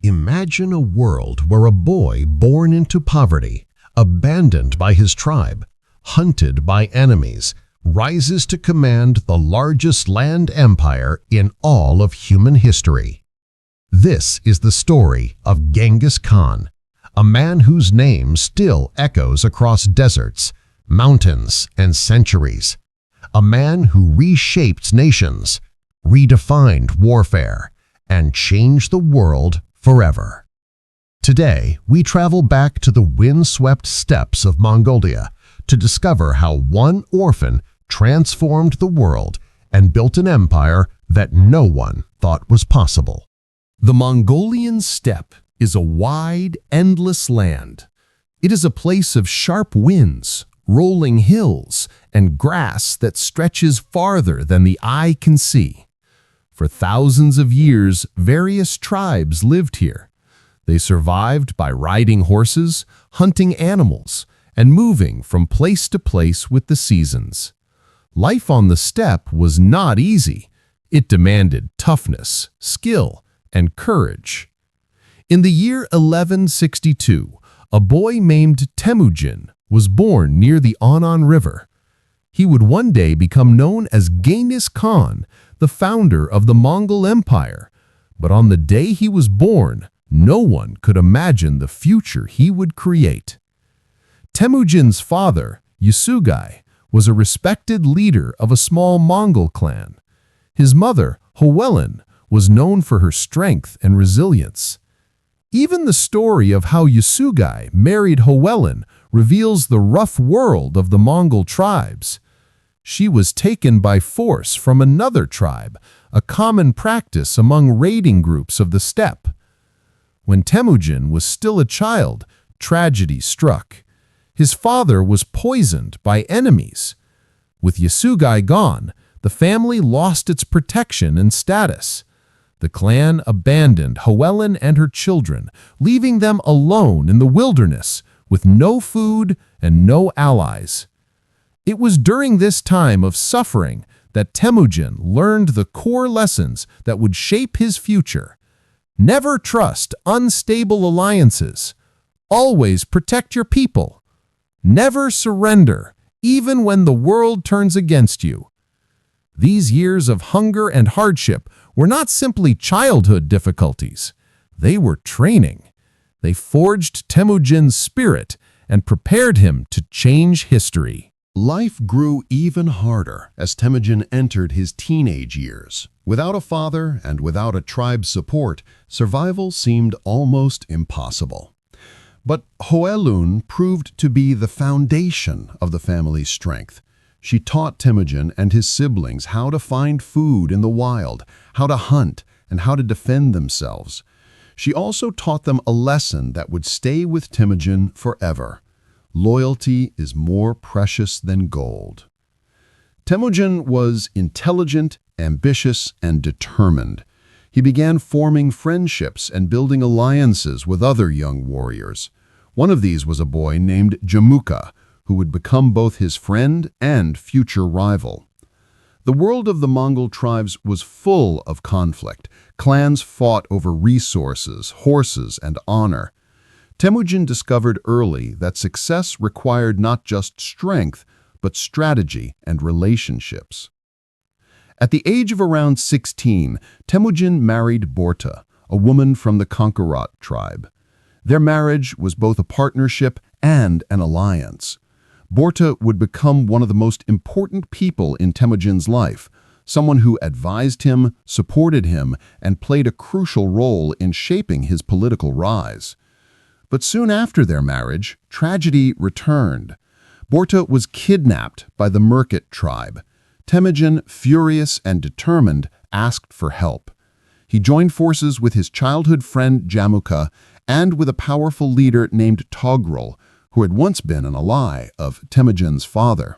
Imagine a world where a boy born into poverty, abandoned by his tribe, hunted by enemies, rises to command the largest land empire in all of human history. This is the story of Genghis Khan, a man whose name still echoes across deserts, mountains, and centuries. A man who reshaped nations, redefined warfare, and changed the world forever. Today, we travel back to the windswept steppes of Mongolia to discover how one orphan transformed the world and built an empire that no one thought was possible. The Mongolian steppe is a wide, endless land. It is a place of sharp winds, rolling hills, and grass that stretches farther than the eye can see. For thousands of years, various tribes lived here. They survived by riding horses, hunting animals, and moving from place to place with the seasons. Life on the steppe was not easy. It demanded toughness, skill, and courage. In the year 1162, a boy named Temujin was born near the Anan River. He would one day become known as Genghis Khan, the founder of the Mongol Empire. But on the day he was born, no one could imagine the future he would create. Temujin's father, Yasugai, was a respected leader of a small Mongol clan. His mother, Hwelin, was known for her strength and resilience. Even the story of how Yasugai married Hwelin reveals the rough world of the Mongol tribes. She was taken by force from another tribe, a common practice among raiding groups of the steppe. When Temujin was still a child, tragedy struck. His father was poisoned by enemies. With Yasugai gone, the family lost its protection and status. The clan abandoned Hwelin and her children, leaving them alone in the wilderness with no food and no allies. It was during this time of suffering that Temujin learned the core lessons that would shape his future. Never trust unstable alliances. Always protect your people. Never surrender, even when the world turns against you. These years of hunger and hardship were not simply childhood difficulties. They were training. They forged Temujin's spirit and prepared him to change history. Life grew even harder as Temujin entered his teenage years. Without a father and without a tribe's support, survival seemed almost impossible. But Hwelin proved to be the foundation of the family's strength. She taught Temujin and his siblings how to find food in the wild, how to hunt, and how to defend themselves. She also taught them a lesson that would stay with Temujin forever. Loyalty is more precious than gold. Temujin was intelligent, ambitious, and determined. He began forming friendships and building alliances with other young warriors. One of these was a boy named Jamuka, who would become both his friend and future rival. The world of the Mongol tribes was full of conflict. Clans fought over resources, horses, and honor. Temujin discovered early that success required not just strength, but strategy and relationships. At the age of around 16, Temujin married Borta, a woman from the Konkarat tribe. Their marriage was both a partnership and an alliance. Borta would become one of the most important people in Temujin's life, someone who advised him, supported him, and played a crucial role in shaping his political rise. But soon after their marriage, tragedy returned. Borta was kidnapped by the Merkit tribe. Temujin, furious and determined, asked for help. He joined forces with his childhood friend Jamuka and with a powerful leader named Togrul, who had once been an ally of Temujin's father.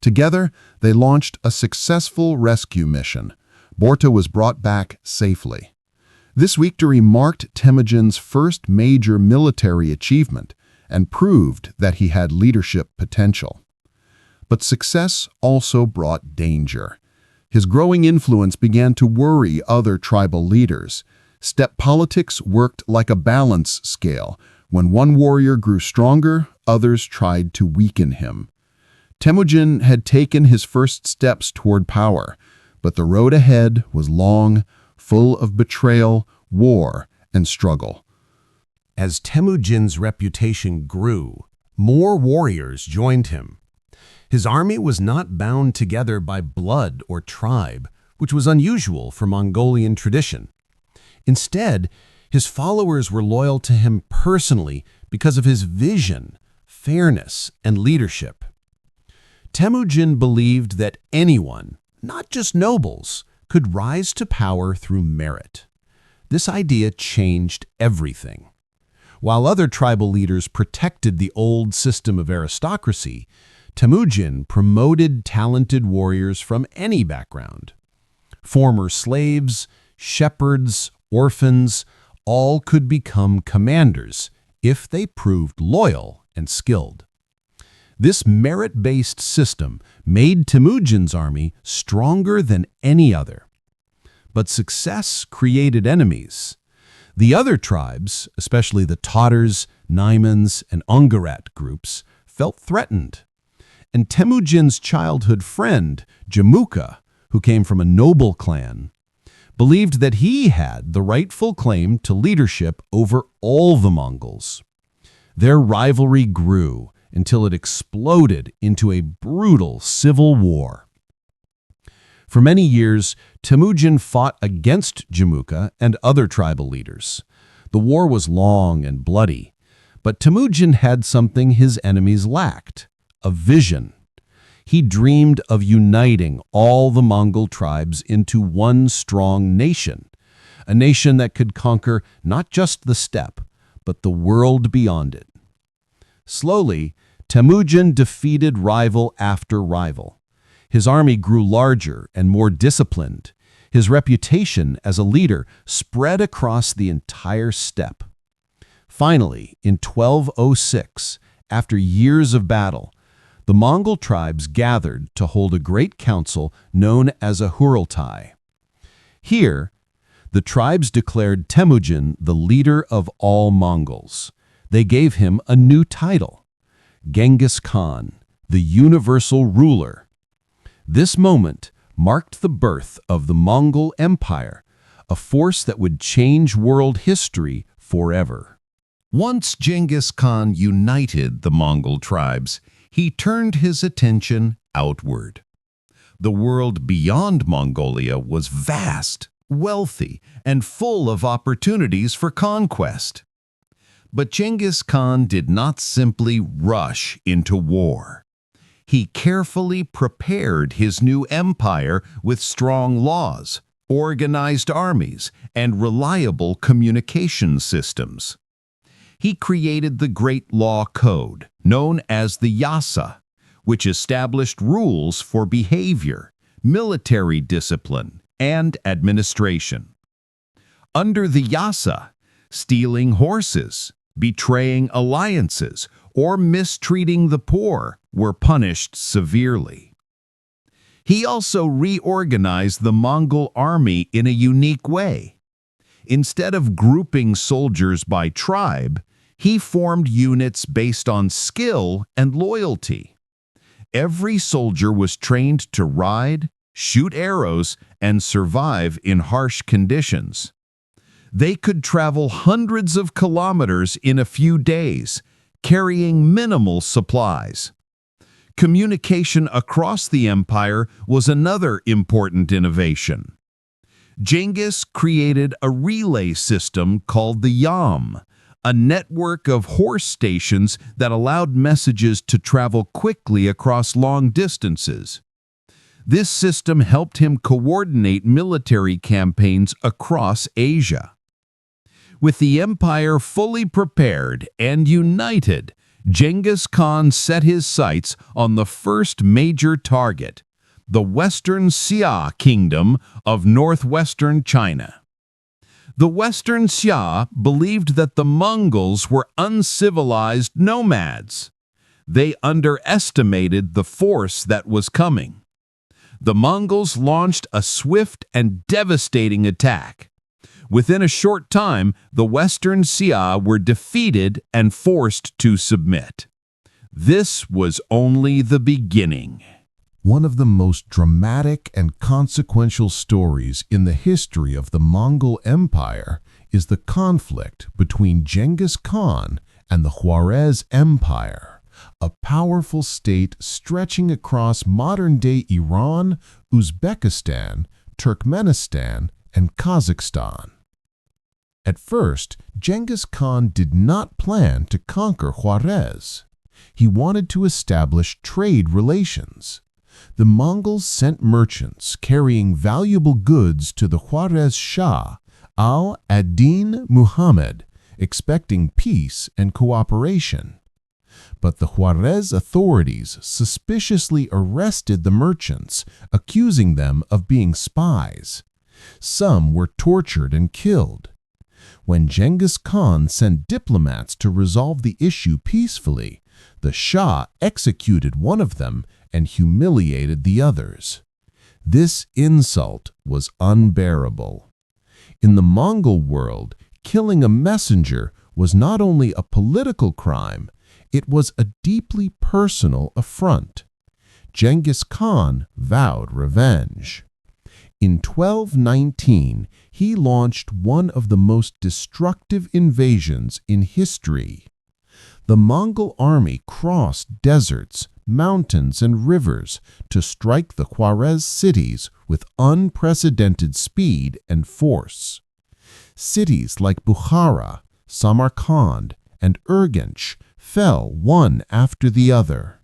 Together, they launched a successful rescue mission. Borta was brought back safely. This victory marked Temujin's first major military achievement and proved that he had leadership potential. But success also brought danger. His growing influence began to worry other tribal leaders. Steppe politics worked like a balance scale. When one warrior grew stronger, others tried to weaken him. Temujin had taken his first steps toward power, but the road ahead was long, full of betrayal, war, and struggle. As Temujin's reputation grew, more warriors joined him. His army was not bound together by blood or tribe, which was unusual for Mongolian tradition. Instead, his followers were loyal to him personally because of his vision, fairness, and leadership. Temujin believed that anyone, not just nobles, could rise to power through merit. This idea changed everything. While other tribal leaders protected the old system of aristocracy, Temujin promoted talented warriors from any background. Former slaves, shepherds, orphans, all could become commanders if they proved loyal and skilled. This merit-based system made Temujin's army stronger than any other. But success created enemies. The other tribes, especially the Tatars, Naimans, and Ungarat groups, felt threatened. And Temujin's childhood friend, Jamuka, who came from a noble clan, believed that he had the rightful claim to leadership over all the Mongols. Their rivalry grew until it exploded into a brutal civil war. For many years, Temujin fought against Jamuka and other tribal leaders. The war was long and bloody, but Temujin had something his enemies lacked: a vision. He dreamed of uniting all the Mongol tribes into one strong nation, a nation that could conquer not just the steppe, but the world beyond it. Slowly, Temujin defeated rival after rival. His army grew larger and more disciplined. His reputation as a leader spread across the entire steppe. Finally, in 1206, after years of battle, the Mongol tribes gathered to hold a great council known as a Hurultai. Here, the tribes declared Temujin the leader of all Mongols. They gave him a new title: Genghis Khan, the universal ruler. This moment marked the birth of the Mongol Empire, a force that would change world history forever. Once Genghis Khan united the Mongol tribes, he turned his attention outward. The world beyond Mongolia was vast, wealthy, and full of opportunities for conquest. But Genghis Khan did not simply rush into war. He carefully prepared his new empire with strong laws, organized armies, and reliable communication systems. He created the Great Law Code, known as the Yasa, which established rules for behavior, military discipline, and administration. Under the Yasa, stealing horses, betraying alliances, or mistreating the poor were punished severely. He also reorganized the Mongol army in a unique way. Instead of grouping soldiers by tribe, he formed units based on skill and loyalty. Every soldier was trained to ride, shoot arrows, and survive in harsh conditions. They could travel hundreds of kilometers in a few days, carrying minimal supplies. Communication across the empire was another important innovation. Genghis created a relay system called the Yam, a network of horse stations that allowed messages to travel quickly across long distances. This system helped him coordinate military campaigns across Asia. With the empire fully prepared and united, Genghis Khan set his sights on the first major target, the Western Xia Kingdom of northwestern China. The Western Xia believed that the Mongols were uncivilized nomads. They underestimated the force that was coming. The Mongols launched a swift and devastating attack. Within a short time, the Western Xia were defeated and forced to submit. This was only the beginning. One of the most dramatic and consequential stories in the history of the Mongol Empire is the conflict between Genghis Khan and the Khwarez Empire, a powerful state stretching across modern-day Iran, Uzbekistan, Turkmenistan, and Kazakhstan. At first, Genghis Khan did not plan to conquer Khwarez. He wanted to establish trade relations. The Mongols sent merchants carrying valuable goods to the Khwarez Shah, al-ad-Din Muhammad, expecting peace and cooperation. But the Khwarez authorities suspiciously arrested the merchants, accusing them of being spies. Some were tortured and killed. When Genghis Khan sent diplomats to resolve the issue peacefully, the Shah executed one of them and humiliated the others. This insult was unbearable. In the Mongol world, killing a messenger was not only a political crime, it was a deeply personal affront. Genghis Khan vowed revenge. In 1219, he launched one of the most destructive invasions in history. The Mongol army crossed deserts, mountains, and rivers to strike the Khwarez cities with unprecedented speed and force. Cities like Bukhara, Samarkand, and Urgench fell one after the other.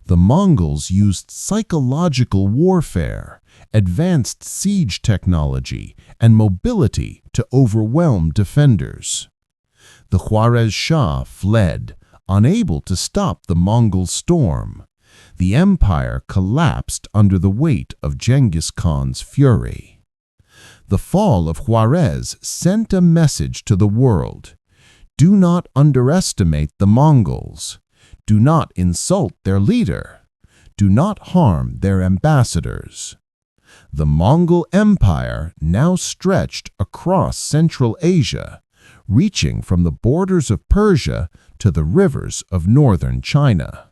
The Mongols used psychological warfare, advanced siege technology, and mobility to overwhelm defenders. The Khwarez Shah fled, unable to stop the Mongol storm. The empire collapsed under the weight of Genghis Khan's fury. The fall of Khwarez sent a message to the world. Do not underestimate the Mongols. Do not insult their leader. Do not harm their ambassadors. The Mongol Empire now stretched across Central Asia, reaching from the borders of Persia to the rivers of northern China.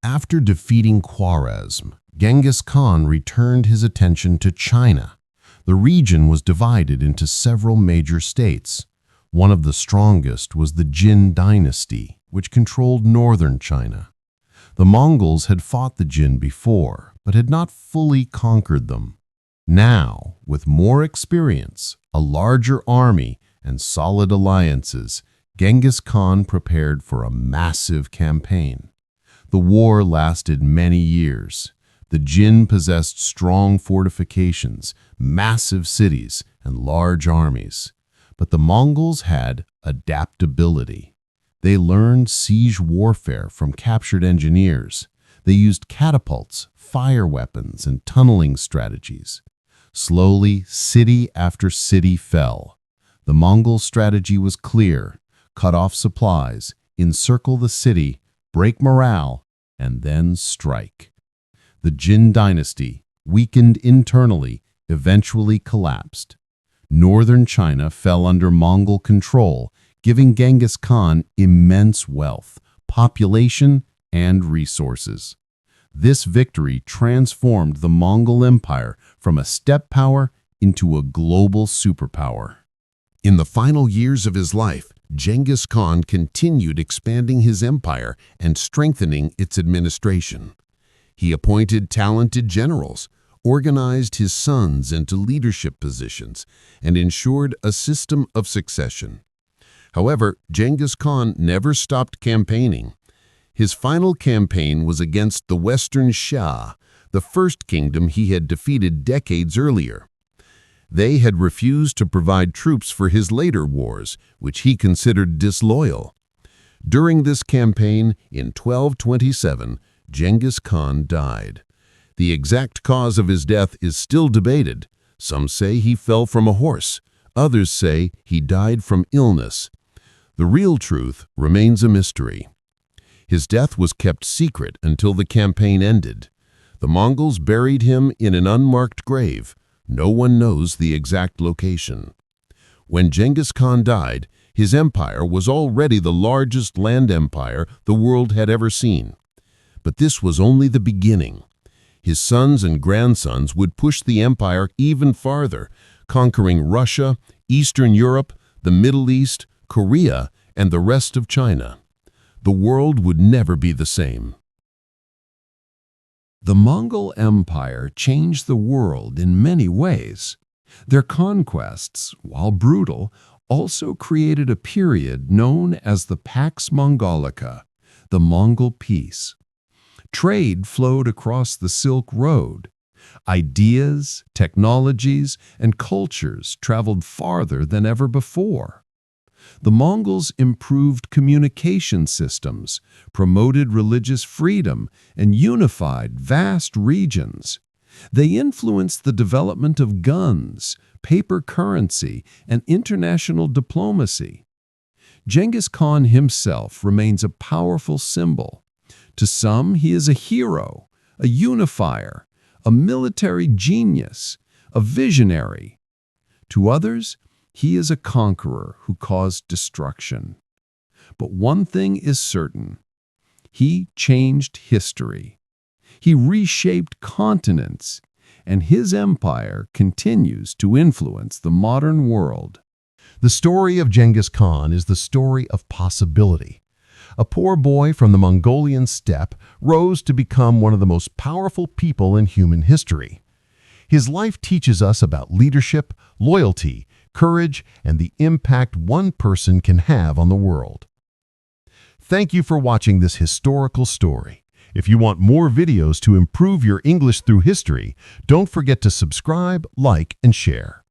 After defeating Khwarezm, Genghis Khan returned his attention to China. The region was divided into several major states. One of the strongest was the Jin dynasty, which controlled northern China. The Mongols had fought the Jin before, but had not fully conquered them. Now, with more experience, a larger army, and solid alliances, Genghis Khan prepared for a massive campaign. The war lasted many years. The Jin possessed strong fortifications, massive cities, and large armies. But the Mongols had adaptability. They learned siege warfare from captured engineers. They used catapults, fire weapons, and tunneling strategies. Slowly, city after city fell. The Mongol strategy was clear: cut off supplies, encircle the city, break morale, and then strike. The Jin dynasty, weakened internally, eventually collapsed. Northern China fell under Mongol control, giving Genghis Khan immense wealth, population, and resources. This victory transformed the Mongol Empire from a steppe power into a global superpower. In the final years of his life, Genghis Khan continued expanding his empire and strengthening its administration. He appointed talented generals, organized his sons into leadership positions, and ensured a system of succession. However, Genghis Khan never stopped campaigning. His final campaign was against the Western Xia, the first kingdom he had defeated decades earlier. They had refused to provide troops for his later wars, which he considered disloyal. During this campaign, in 1227, Genghis Khan died. The exact cause of his death is still debated. Some say he fell from a horse. Others say he died from illness. The real truth remains a mystery. His death was kept secret until the campaign ended. The Mongols buried him in an unmarked grave. No one knows the exact location. When Genghis Khan died, his empire was already the largest land empire the world had ever seen. But this was only the beginning. His sons and grandsons would push the empire even farther, conquering Russia, Eastern Europe, the Middle East, Korea, and the rest of China. The world would never be the same. The Mongol Empire changed the world in many ways. Their conquests, while brutal, also created a period known as the Pax Mongolica, the Mongol Peace. Trade flowed across the Silk Road. Ideas, technologies, and cultures traveled farther than ever before. The Mongols improved communication systems, promoted religious freedom, and unified vast regions. They influenced the development of guns, paper currency, and international diplomacy. Genghis Khan himself remains a powerful symbol. To some, he is a hero, a unifier, a military genius, a visionary. To others, he is a conqueror who caused destruction. But one thing is certain: he changed history. He reshaped continents, and his empire continues to influence the modern world. The story of Genghis Khan is the story of possibility. A poor boy from the Mongolian steppe rose to become one of the most powerful people in human history. His life teaches us about leadership, loyalty, courage, and the impact one person can have on the world. Thank you for watching this historical story. If you want more videos to improve your English through history, don't forget to subscribe, like, and share.